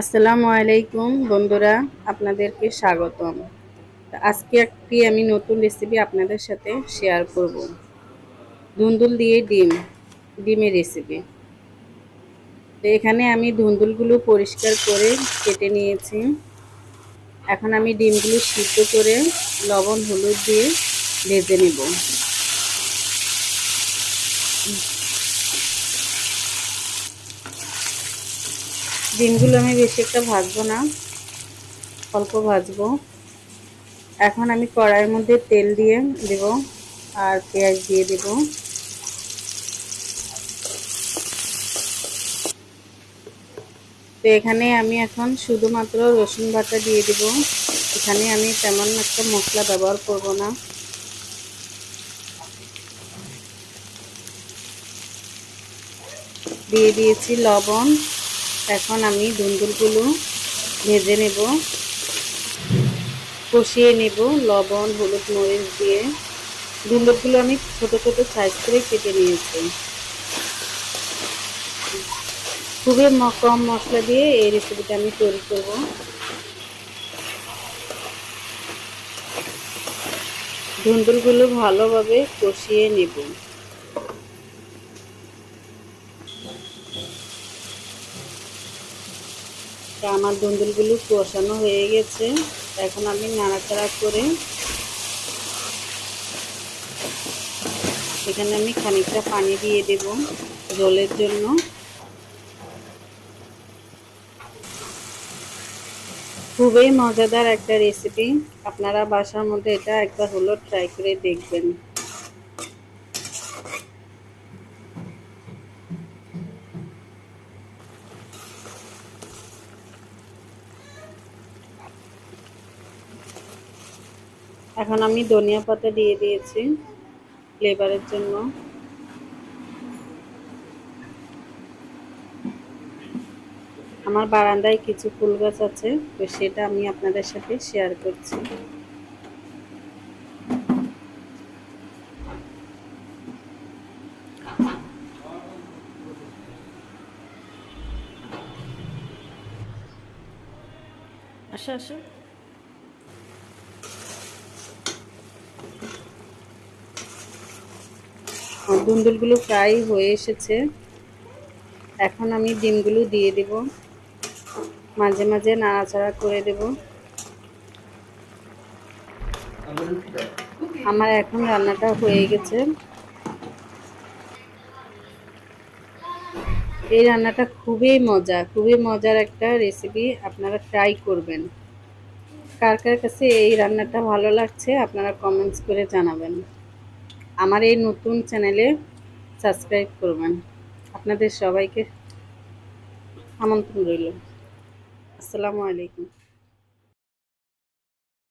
আসসালামু আলাইকুম বন্ধুরা, আপনাদেরকে স্বাগতম। আজকে একটি আমি নতুন রেসিপি আপনাদের সাথে শেয়ার করব। ধুন্দুল দিয়ে ডিমের রেসিপি। তো এখানে আমি ধুন্দুলগুলো পরিষ্কার করে কেটে নিয়েছি। এখন আমি ডিমগুলো সিদ্ধ করে লবণ হলুদ দিয়ে ভেজে নেব। ডিমগুলো আমি বেশি একটা ভাজবো না, অল্প ভাজবো। এখন আমি কড়াইয়ের মধ্যে তেল দিয়ে দেব আর পেঁয়াজ দিয়ে দেব। তো এখানে আমি এখন শুধুমাত্র রসুন বাটা দিয়ে দেব। এখানে আমি তেমন একটা মশলা ব্যবহার করব না। দিয়ে দিয়েছি লবণ। এখন আমি ধুন্দুলগুলো ভেজে নেব, কষিয়ে নেব লবণ হলুদ মরিচ দিয়ে। ধুন্দুলগুলো আমি ছোট ছোট সাইজ করে কেটে নিয়েছি। খুবই কম মশলা দিয়ে এই রেসিপিটা আমি তৈরি করব। ধুন্দুলগুলো ভালোভাবে কষিয়ে নেব। আমার ধুন্দুলগুলো কষানো হয়ে গেছে। এখন আমি নাড়াচাড়া করে এখানে আমি খানিকটা পানি দিয়ে দেব ঝোলের জন্য। খুবই মজাদার একটা রেসিপি, আপনারা বাসার মধ্যে এটা একবার হলো ট্রাই করে দেখবেন। এখন আমি ধনিয়া পাতা দিয়ে দিয়েছি ফ্লেভারের জন্য। আমার বারান্দায় কিছু ফুল গাছ আছে, তো সেটা আমি আপনাদের সাথে শেয়ার করছি। আসো আসো। ধুন্দুলগুলো ফ্রাই হয়ে এসেছে। এখন আমি ডিমগুলো দিয়ে দেব, মাঝে মাঝে নাড়াচাড়া করে দেব। আমার এখন রান্নাটা হয়ে গেছে। এই রান্নাটা খুবই মজার একটা রেসিপি, আপনারা ট্রাই করবেন। কার কার কাছে এই রান্নাটা ভালো লাগছে আপনারা কমেন্টস করে জানাবেন। আমার এই নতুন চ্যানেলে সাবস্ক্রাইব করবেন। আপনাদের সবাইকে আমন্ত্রণ রইল। আসসালামু আলাইকুম।